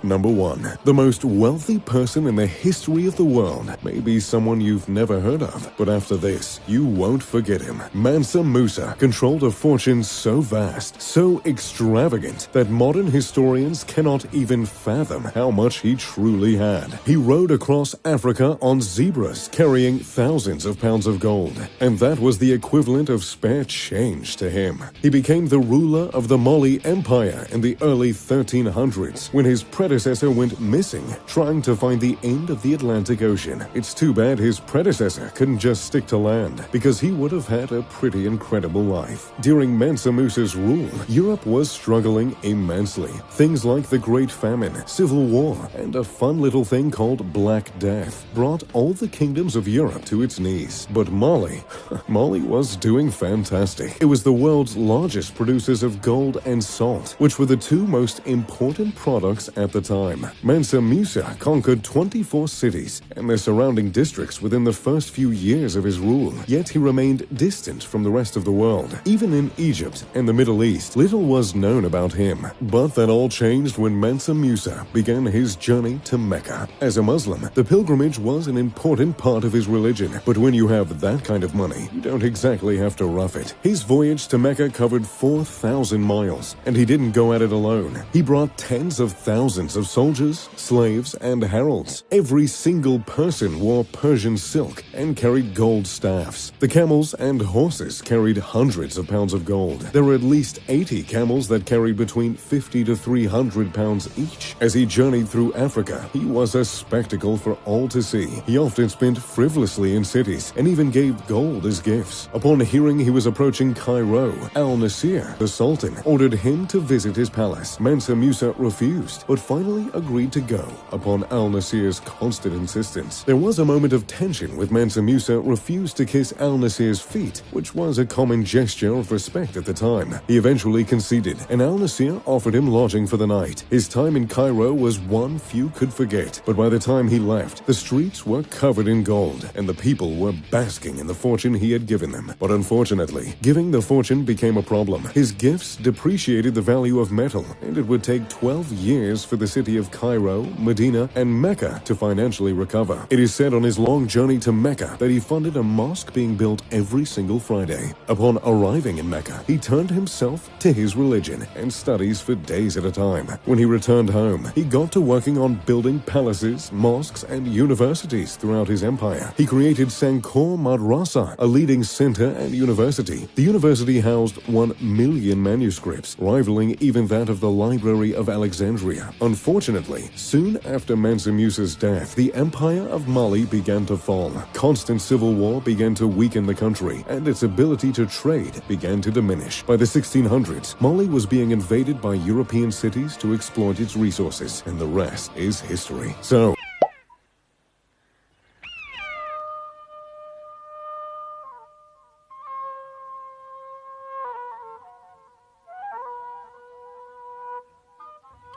Number 1. The most wealthy person in the history of the world may be someone you've never heard of, but after this, you won't forget him. Mansa Musa controlled a fortune so vast, so extravagant, that modern historians cannot even fathom how much he truly had. He rode across Africa on zebras, carrying thousands of pounds of gold, and that was the equivalent of spare change to him. He became the ruler of the Mali Empire in the early 1300s, when his predecessor went missing, trying to find the end of the Atlantic Ocean. It's too bad his predecessor couldn't just stick to land, because he would have had a pretty incredible life. During Mansa Musa's rule, Europe was struggling immensely. Things like the Great Famine, Civil War, and a fun little thing called Black Death brought all the kingdoms of Europe to its knees. But Mali was doing fantastic. It was the world's largest producers of gold and salt, which were the two most important products at the time. Mansa Musa conquered 24 cities and their surrounding districts within the first few years of his rule, yet he remained distant from the rest of the world. Even in Egypt and the Middle East, little was known about him. But that all changed when Mansa Musa began his journey to Mecca. As a Muslim, the pilgrimage was an important part of his religion, but when you have that kind of money, you don't exactly have to rough it. His voyage to Mecca covered 4,000 miles, and he didn't go at it alone. He brought tens of thousands of soldiers, slaves, and heralds. Every single person wore Persian silk and carried gold staffs. The camels and horses carried hundreds of pounds of gold. There were at least 80 camels that carried between 50 to 300 pounds each. As he journeyed through Africa, he was a spectacle for all to see. He often spent frivolously in cities and even gave gold as gifts. Upon hearing he was approaching Cairo, Al-Nasir, the Sultan, ordered him to visit his palace. Mansa Musa refused, but finally agreed to go upon Al-Nasir's constant insistence. There was a moment of tension with Mansa Musa refused to kiss Al-Nasir's feet, which was a common gesture of respect at the time. He eventually conceded, and Al-Nasir offered him lodging for the night. His time in Cairo was one few could forget, but by the time he left, the streets were covered in gold, and the people were basking in the fortune he had given them. But unfortunately, giving the fortune became a problem. His gifts depreciated the value of metal, and it would take 12 years for the city of Cairo, Medina, and Mecca to financially recover. It is said on his long journey to Mecca that he funded a mosque being built every single Friday. Upon arriving in Mecca, he turned himself to his religion and studies for days at a time. When he returned home, he got to working on building palaces, mosques, and universities throughout his empire. He created Sankor Madrasa, a leading center and university. The university housed 1 million manuscripts, rivaling even that of the Library of Alexandria. Unfortunately, soon after Mansa Musa's death, the Empire of Mali began to fall. Constant civil war began to weaken the country, and its ability to trade began to diminish. By the 1600s, Mali was being invaded by European cities to exploit its resources, and the rest is history. So,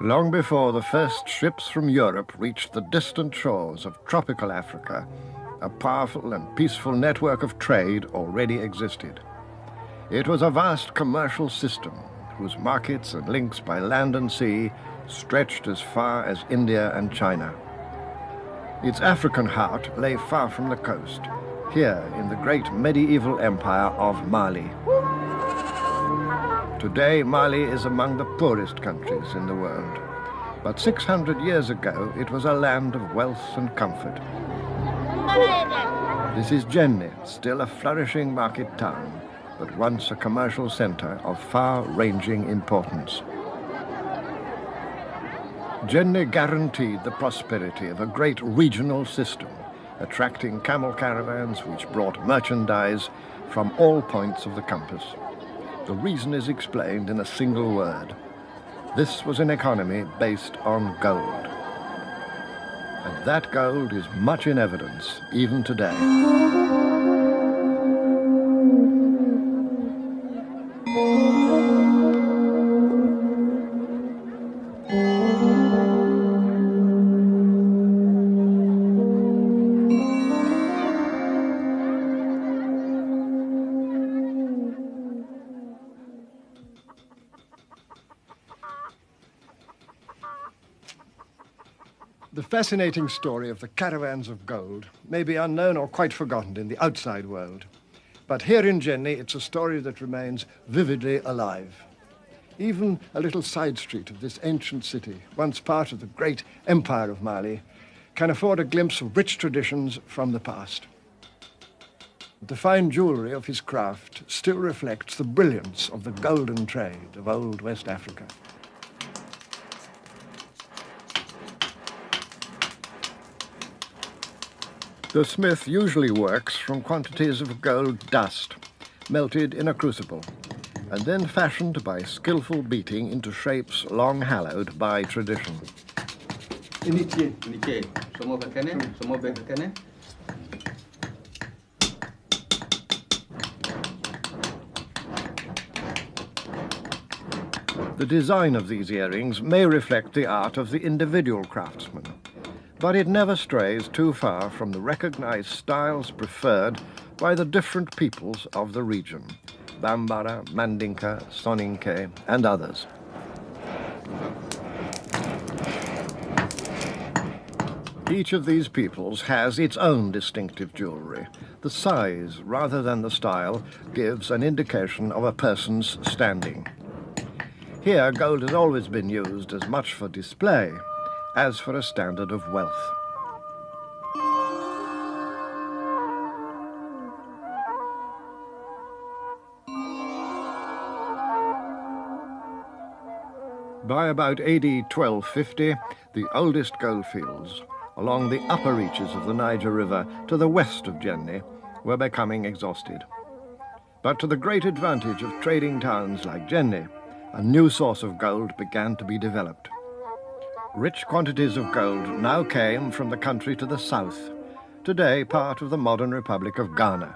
long before the first ships from Europe reached the distant shores of tropical Africa, a powerful and peaceful network of trade already existed. It was a vast commercial system whose markets and links by land and sea stretched as far as India and China. Its African heart lay far from the coast, here in the great medieval empire of Mali. Today, Mali is among the poorest countries in the world, but 600 years ago, it was a land of wealth and comfort. This is Genne, still a flourishing market town, but once a commercial center of far-ranging importance. Genne guaranteed the prosperity of a great regional system, attracting camel caravans which brought merchandise from all points of the compass. The reason is explained in a single word. This was an economy based on gold. And that gold is much in evidence even today. The fascinating story of the caravans of gold may be unknown or quite forgotten in the outside world. But here in Guinea, it's a story that remains vividly alive. Even a little side street of this ancient city, once part of the great empire of Mali, can afford a glimpse of rich traditions from the past. The fine jewellery of his craft still reflects the brilliance of the golden trade of old West Africa. The smith usually works from quantities of gold dust, melted in a crucible, and then fashioned by skillful beating into shapes long hallowed by tradition. The design of these earrings may reflect the art of the individual craftsman, but it never strays too far from the recognized styles preferred by the different peoples of the region, Bambara, Mandinka, Soninke, and others. Each of these peoples has its own distinctive jewellery. The size, rather than the style, gives an indication of a person's standing. Here, gold has always been used as much for display as for a standard of wealth. By about AD 1250, the oldest goldfields along the upper reaches of the Niger River to the west of Guinea were becoming exhausted. But to the great advantage of trading towns like Guinea, a new source of gold began to be developed. Rich quantities of gold now came from the country to the south, today part of the modern Republic of Ghana.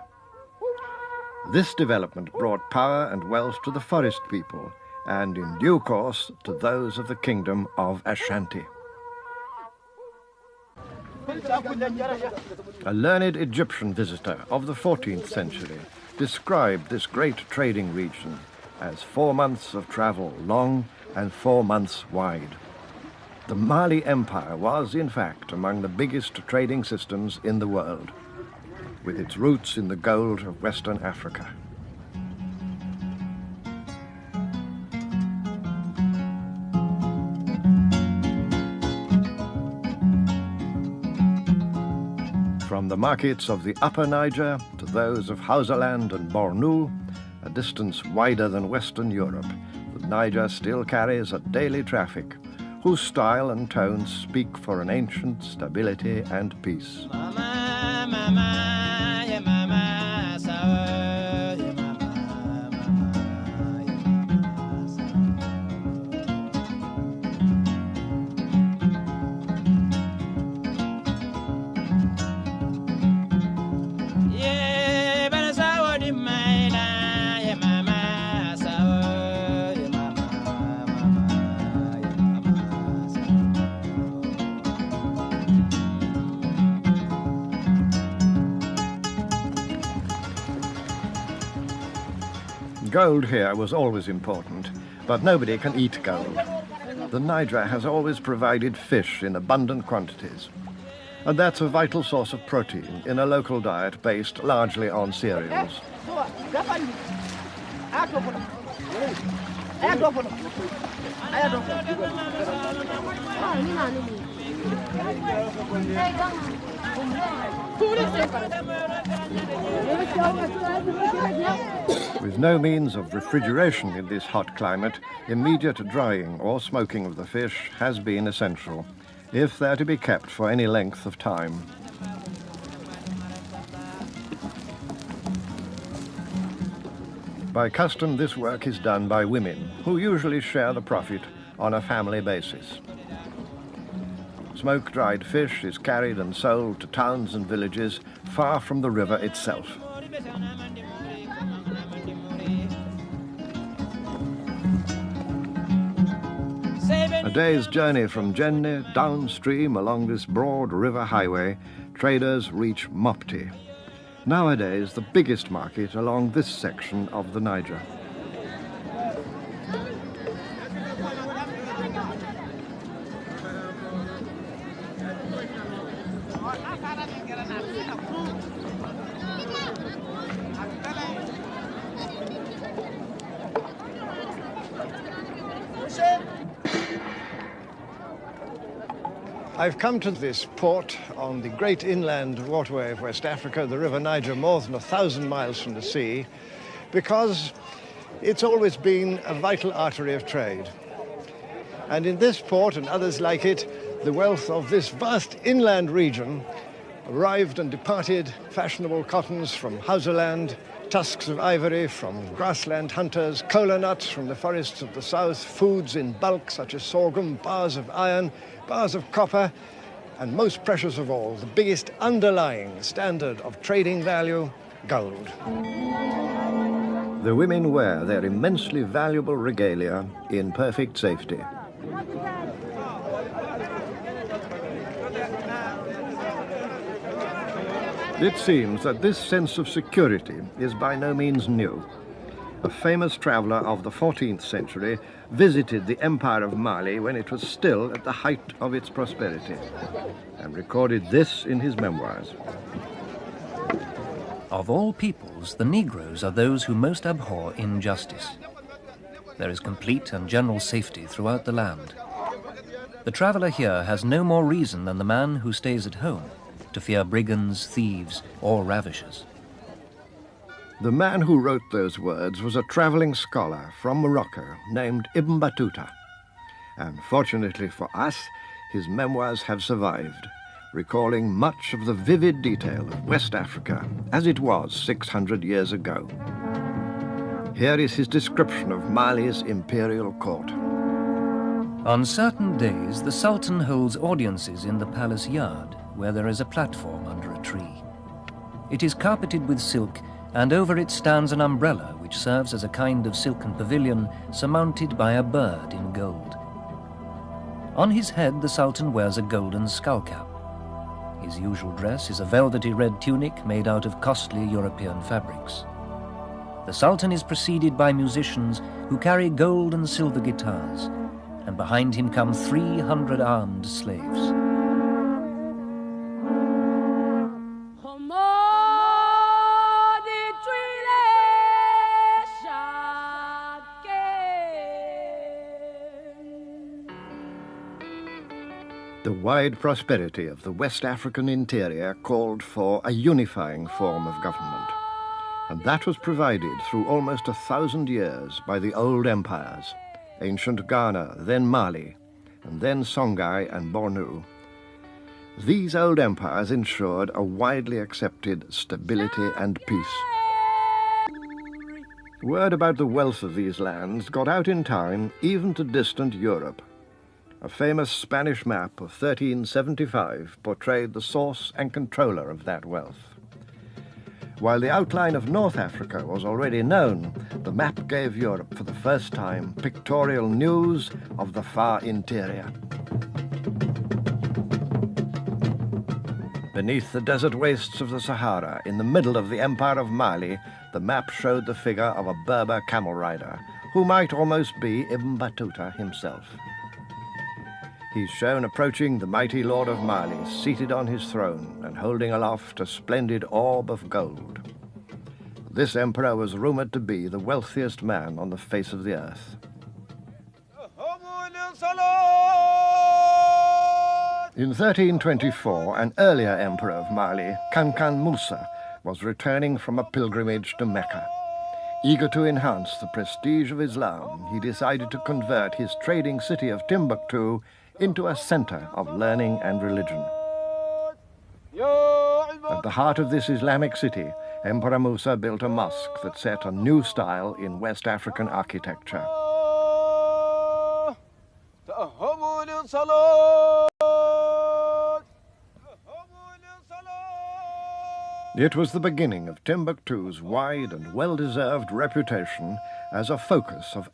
This development brought power and wealth to the forest people, and in due course to those of the Kingdom of Ashanti. A learned Egyptian visitor of the 14th century described this great trading region as 4 months of travel long and 4 months wide. The Mali Empire was, in fact, among the biggest trading systems in the world, with its roots in the gold of Western Africa. From the markets of the upper Niger to those of Hausaland and Bornu, a distance wider than Western Europe, the Niger still carries a daily traffic whose style and tones speak for an ancient stability and peace. Gold here was always important, but nobody can eat gold. The Niger has always provided fish in abundant quantities, and that's a vital source of protein in a local diet based largely on cereals. With no means of refrigeration in this hot climate, immediate drying or smoking of the fish has been essential, if they're to be kept for any length of time. By custom, this work is done by women, who usually share the profit on a family basis. Smoke-dried fish is carried and sold to towns and villages far from the river itself. A day's journey from Guinea, downstream along this broad river highway, traders reach Mopti, nowadays the biggest market along this section of the Niger. I've come to this port on the great inland waterway of West Africa, the River Niger, more than 1,000 miles from the sea, because it's always been a vital artery of trade. And in this port and others like it, the wealth of this vast inland region arrived and departed fashionable cottons from Hausaland, tusks of ivory from grassland hunters, cola nuts from the forests of the south, foods in bulk such as sorghum, bars of iron, bars of copper, and most precious of all, the biggest underlying standard of trading value, gold. The women wear their immensely valuable regalia in perfect safety. It seems that this sense of security is by no means new. A famous traveller of the 14th century visited the Empire of Mali when it was still at the height of its prosperity and recorded this in his memoirs. Of all peoples, the Negroes are those who most abhor injustice. There is complete and general safety throughout the land. The traveller here has no more reason than the man who stays at home to fear brigands, thieves, or ravishers. The man who wrote those words was a travelling scholar from Morocco named Ibn Battuta. And fortunately for us, his memoirs have survived, recalling much of the vivid detail of West Africa as it was 600 years ago. Here is his description of Mali's imperial court. On certain days, the Sultan holds audiences in the palace yard, where there is a platform under a tree. It is carpeted with silk, and over it stands an umbrella which serves as a kind of silken pavilion surmounted by a bird in gold. On his head the Sultan wears a golden skullcap. His usual dress is a velvety red tunic made out of costly European fabrics. The Sultan is preceded by musicians who carry gold and silver guitars, and behind him come 300 armed slaves. The wide prosperity of the West African interior called for a unifying form of government, and that was provided through almost 1,000 years by the old empires, ancient Ghana, then Mali, and then Songhai and Bornu. These old empires ensured a widely accepted stability and peace. Word about the wealth of these lands got out in time even to distant Europe. A famous Spanish map of 1375 portrayed the source and controller of that wealth. While the outline of North Africa was already known, the map gave Europe for the first time pictorial news of the far interior. Beneath the desert wastes of the Sahara, in the middle of the Empire of Mali, the map showed the figure of a Berber camel rider, who might almost be Ibn Battuta himself. He's shown approaching the mighty lord of Mali, seated on his throne and holding aloft a splendid orb of gold. This emperor was rumored to be the wealthiest man on the face of the earth. In 1324, an earlier emperor of Mali, Kanka Musa, was returning from a pilgrimage to Mecca. Eager to enhance the prestige of Islam, he decided to convert his trading city of Timbuktu into a center of learning and religion. At the heart of this Islamic city, Emperor Musa built a mosque that set a new style in West African architecture. It was the beginning of Timbuktu's wide and well-deserved reputation as a focus of